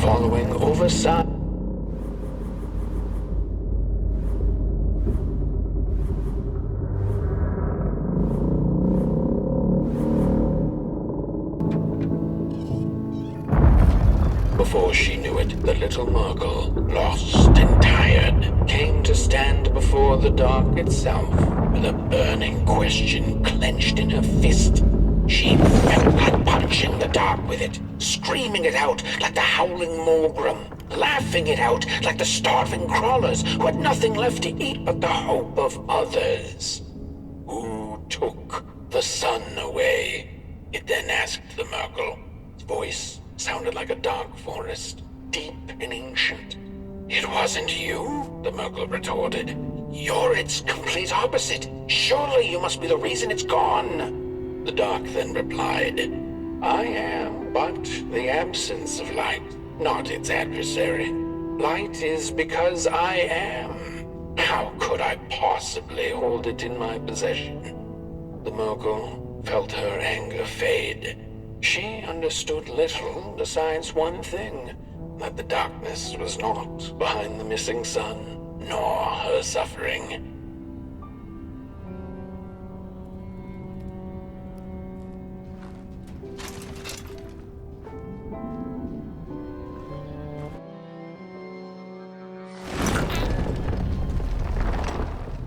following oversight. Before she knew it, the little Merkel, lost and tired, came to stand before the dark itself, with a burning question clenched in her fist. She felt like punching the dark with it, screaming it out like the howling Morgrim, laughing it out like the starving crawlers who had nothing left to eat but the hope of others. Who took the sun away? It then asked the Merkel. Its voice sounded like a dark forest, deep and ancient. It wasn't you, the Merkel retorted. You're its complete opposite. Surely you must be the reason it's gone. The dark then replied, I am but the absence of light, not its adversary. Light is because I am. How could I possibly hold it in my possession? The Merkel felt her anger fade. She understood little besides one thing, that the darkness was not behind the missing sun, nor her suffering.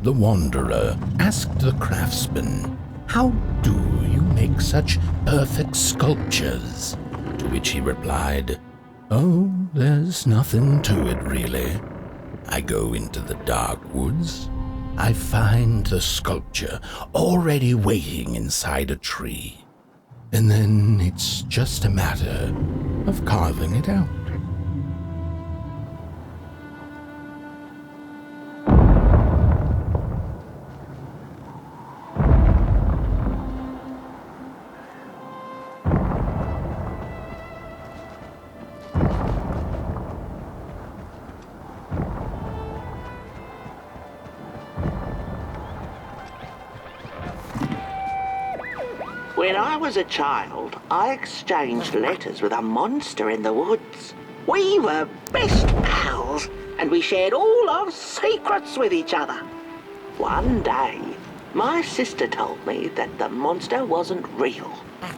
The Wanderer asked the craftsman, "How do you make such perfect sculptures?" To which he replied, "Oh, there's nothing to it really. I go into the dark woods. I find the sculpture already waiting inside a tree. And then it's just a matter of carving it out." When I was a child, I exchanged letters with a monster in the woods. We were best pals, and we shared all our secrets with each other. One day, my sister told me that the monster wasn't real,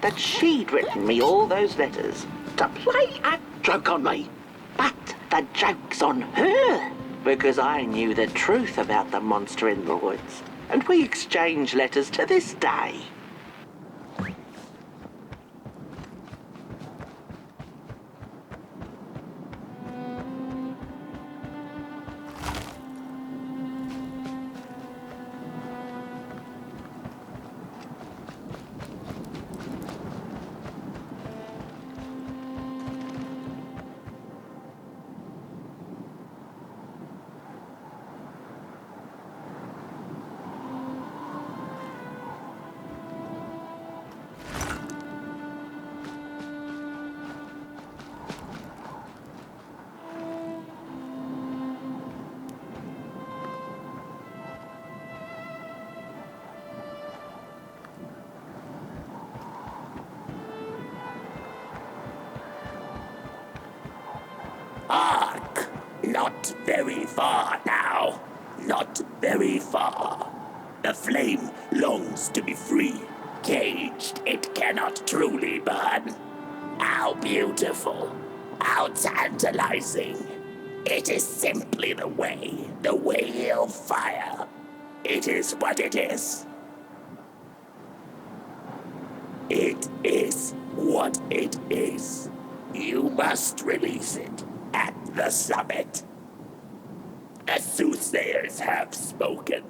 that she'd written me all those letters to play a joke on me. But the joke's on her, because I knew the truth about the monster in the woods, and we exchange letters to this day. Hark! Not very far now. Not very far. The flame longs to be free. Caged, it cannot truly burn. How beautiful. How tantalizing. It is simply the way of fire. It is what it is. It is what it is. You must release it at the summit. The soothsayers have spoken.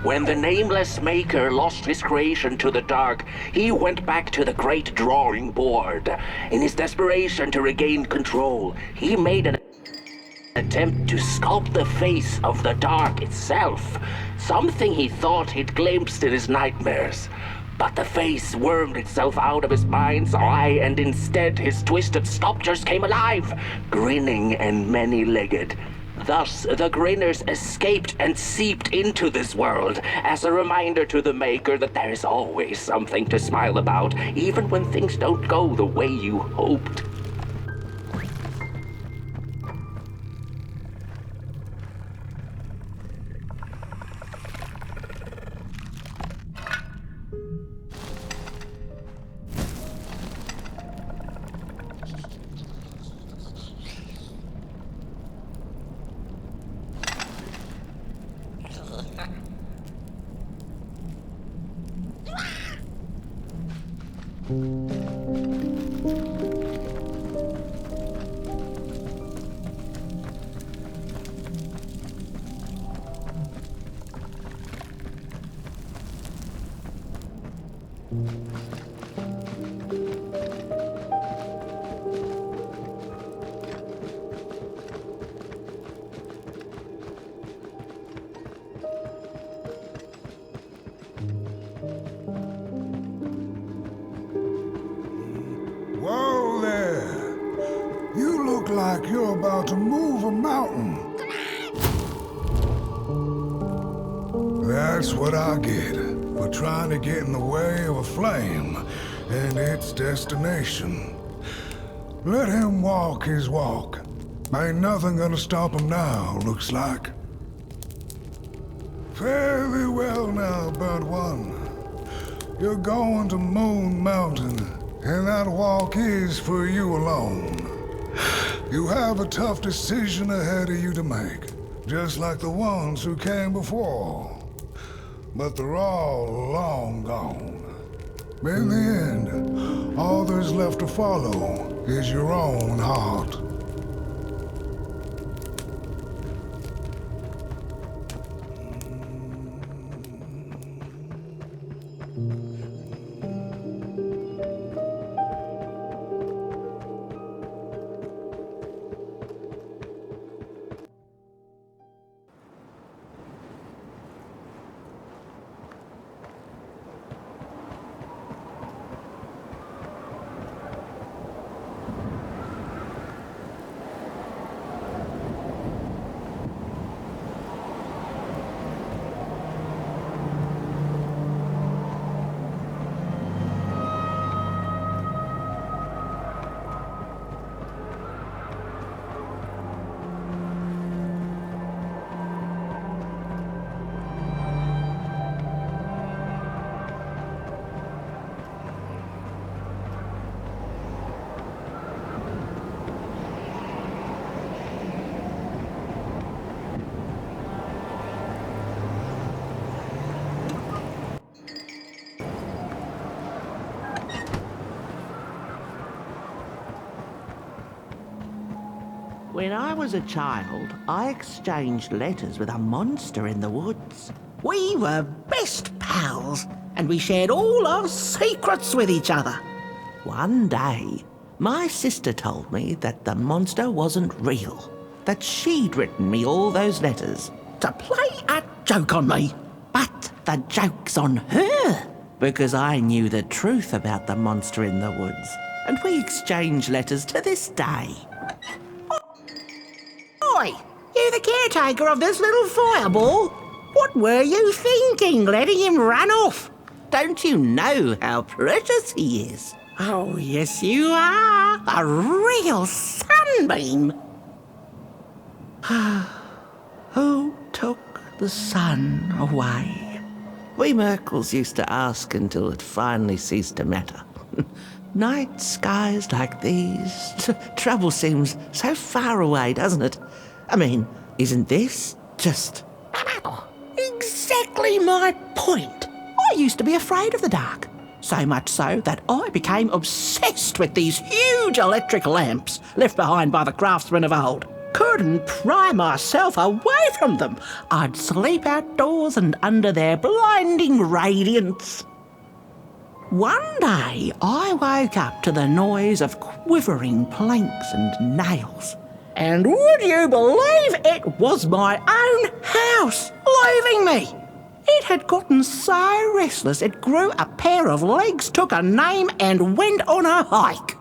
When the nameless maker lost his creation to the dark, he went back to the great drawing board. In his desperation to regain control, he made an attempt to sculpt the face of the dark itself, something he thought he'd glimpsed in his nightmares. But the face wormed itself out of his mind's eye, and instead his twisted sculptures came alive, grinning and many-legged. Thus, the grinners escaped and seeped into this world as a reminder to the maker that there is always something to smile about, even when things don't go the way you hoped. Whoa there! You look like you're about to move a mountain. That's what I get for trying to get in the way of a flame and its destination. Let him walk his walk. Ain't nothing gonna stop him now, looks like. Fare thee well now, burnt one. You're going to Moon Mountain, and that walk is for you alone. You have a tough decision ahead of you to make, just like the ones who came before. But they're all long gone. In the end, all there's left to follow is your own heart. When I was a child, I exchanged letters with a monster in the woods. We were best pals, and we shared all our secrets with each other. One day, my sister told me that the monster wasn't real, that she'd written me all those letters to play a joke on me. But the joke's on her. because I knew the truth about the monster in the woods, and we exchange letters to this day. Oi! You the caretaker of this little fireball? What were you thinking, letting him run off? Don't you know how precious he is? Oh, yes you are. A real sunbeam. Who took the sun away? We Merkles used to ask until it finally ceased to matter. Night skies like these, trouble seems so far away, doesn't it? I mean, isn't this just... Exactly my point. I used to be afraid of the dark. So much so that I became obsessed with these huge electric lamps left behind by the craftsmen of old. Couldn't pry myself away from them. I'd sleep outdoors and under their blinding radiance. One day I woke up to the noise of quivering planks and nails. And would you believe it was my own house leaving me? It had gotten so restless it grew a pair of legs, took a name and went on a hike.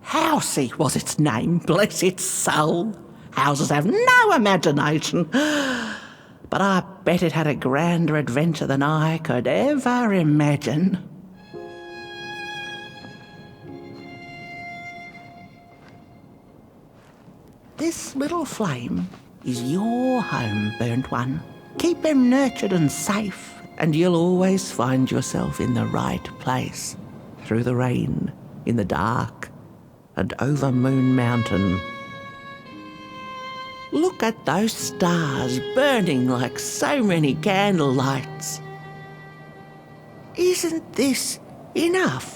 Housey was its name, bless its soul. Houses have no imagination. But I bet it had a grander adventure than I could ever imagine. This little flame is your home, burnt one. Keep him nurtured and safe, and you'll always find yourself in the right place, through the rain, in the dark, and over Moon Mountain. Look at those stars burning like so many candle lights. Isn't this enough?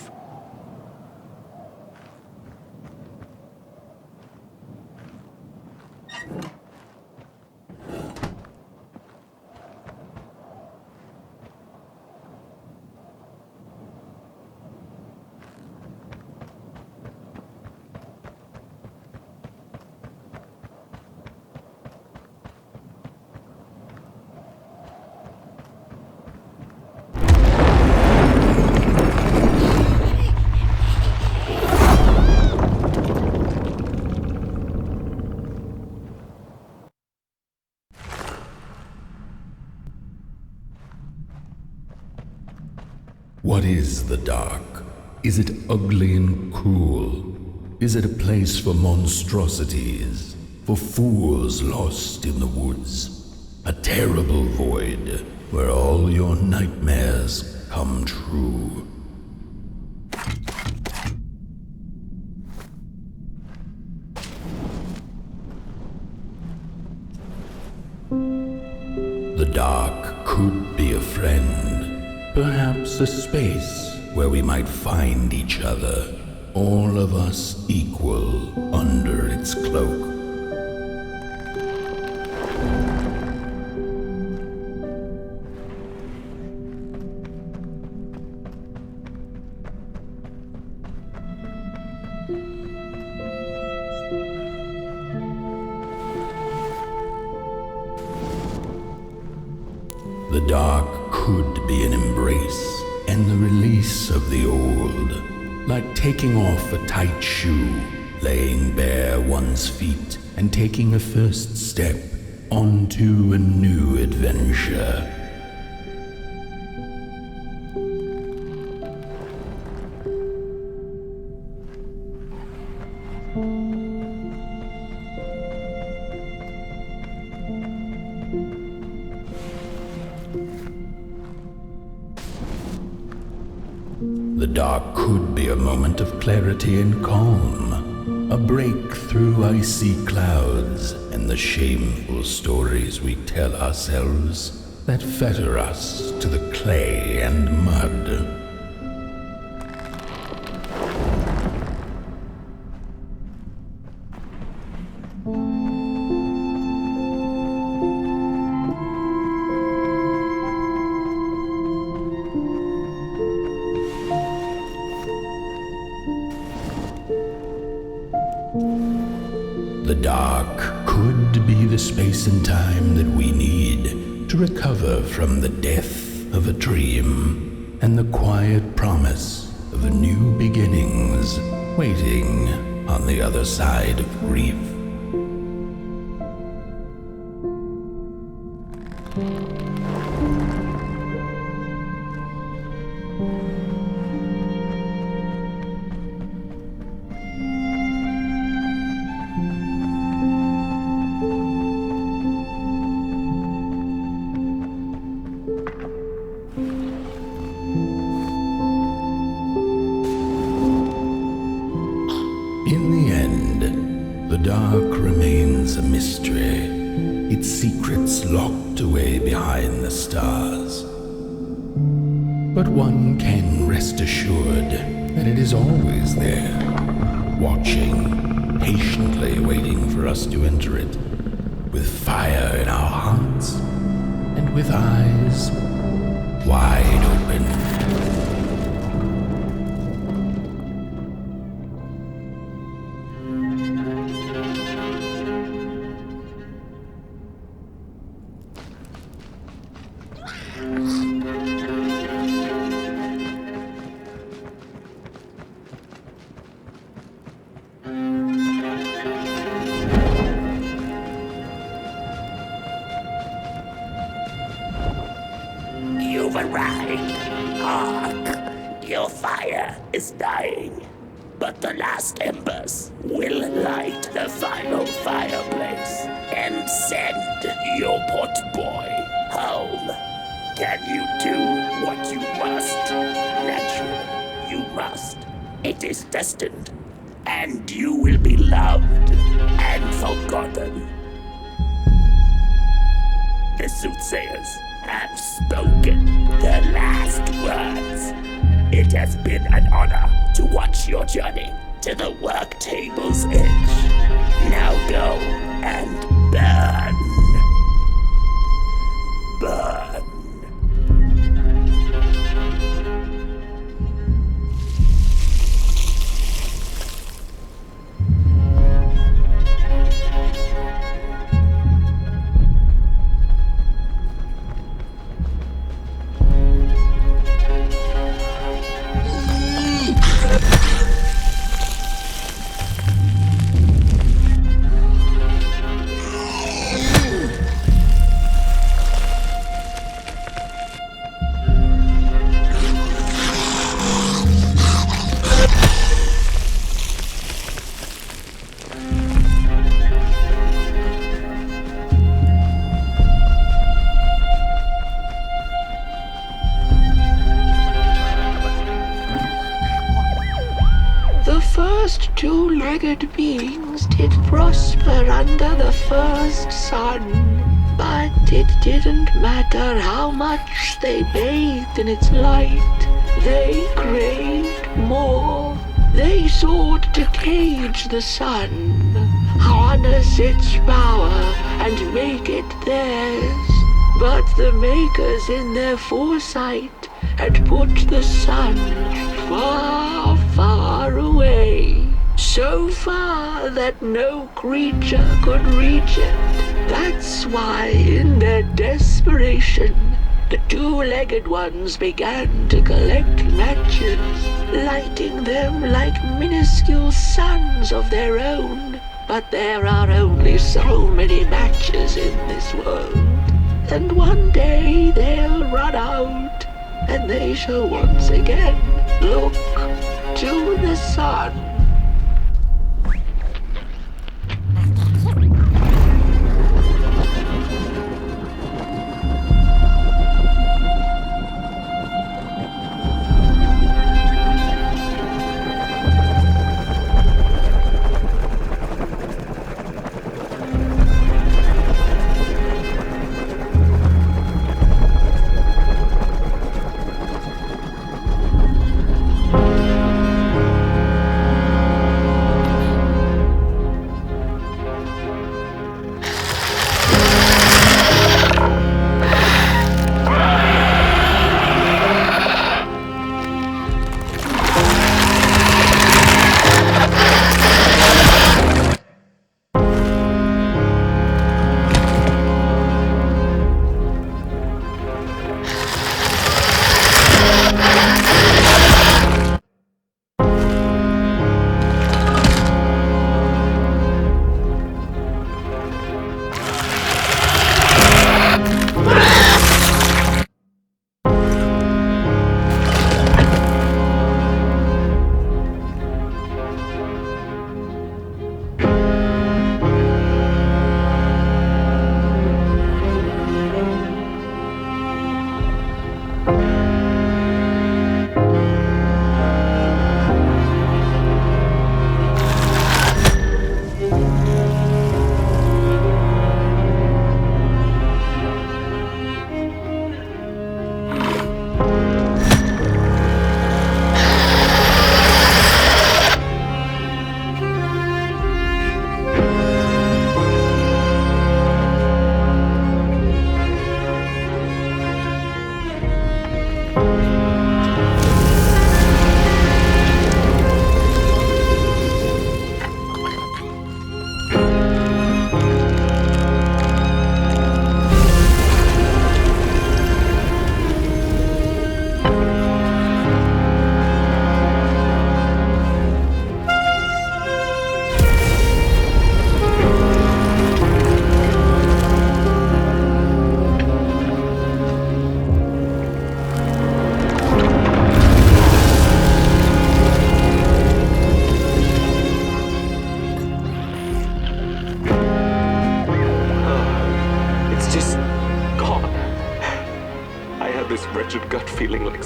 What is the dark? Is it ugly and cruel? Is it a place for monstrosities, for fools lost in the woods? A terrible void where all your nightmares come true. The dark could be a friend, perhaps a space where we might find each other, all of us equal under its cloak. The dark could be an embrace and the release of the old, like taking off a tight shoe, laying bare one's feet, and taking a first step onto a new adventure. The dark could be a moment of clarity and calm, a break through icy clouds and the shameful stories we tell ourselves that fetter us to the clay and mud. The dark could be the space and time that we need to recover from the death of a dream, and the quiet promise of new beginnings waiting on the other side of grief. In the end, the dark remains a mystery, its secrets locked away behind the stars. But one can rest assured that it is always there, watching, patiently waiting for us to enter it, with fire in our hearts and with eyes wide open. You've arrived. Hark! Your fire is dying, but the last embers will light the final fireplace and send your potboy home. Can you do what you must? Naturally, you must. It is destined, and you will be loved and forgotten. The soothsayers have spoken the last words. It has been an honor to watch your journey to the work table's edge. Now go and burn. Burn. Two-legged beings did prosper under the first sun, but it didn't matter how much they bathed in its light. They craved more. They sought to cage the sun, harness its power, and make it theirs. But the makers in their foresight had put the sun far, far away. So far that no creature could reach it. That's why, in their desperation, the two-legged ones began to collect matches, lighting them like minuscule suns of their own. But there are only so many matches in this world, and one day they'll run out, and they shall once again look to the sun.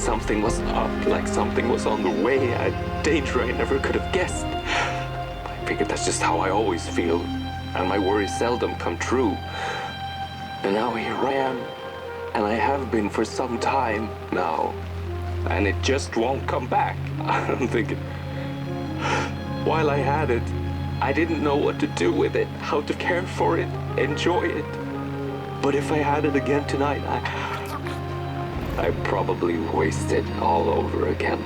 something was up, like something was on the way, a danger I never could have guessed. I figured that's just how I always feel, and my worries seldom come true. And now here I am, and I have been for some time now, and it just won't come back. I'm thinking, while I had it, I didn't know what to do with it, how to care for it, enjoy it. But if I had it again tonight, I'd probably waste it all over again.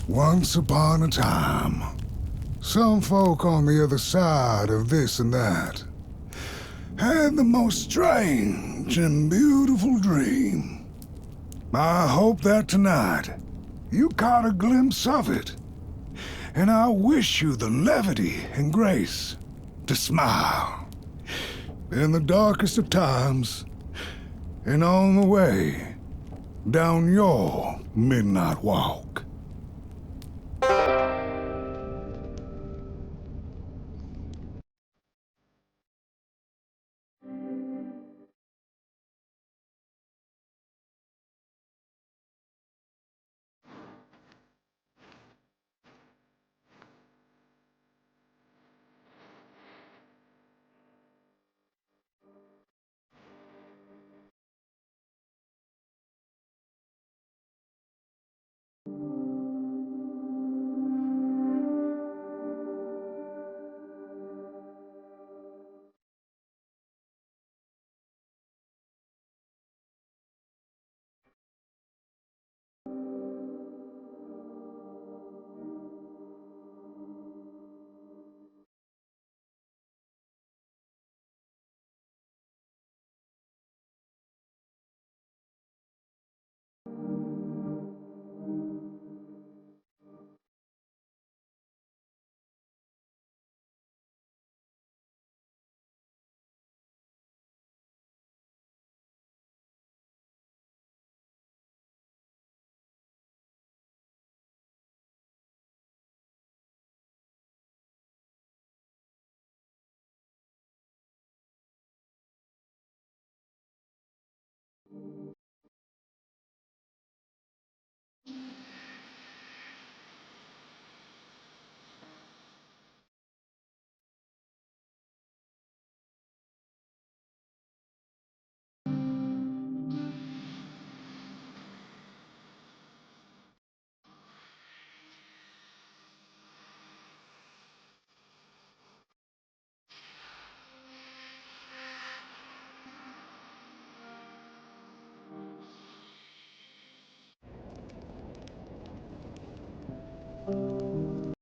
Once upon a time, some folk on the other side of this and that had the most strange and beautiful dream. I hope that tonight you caught a glimpse of it, and I wish you the levity and grace to smile in the darkest of times and on the way down your midnight walk.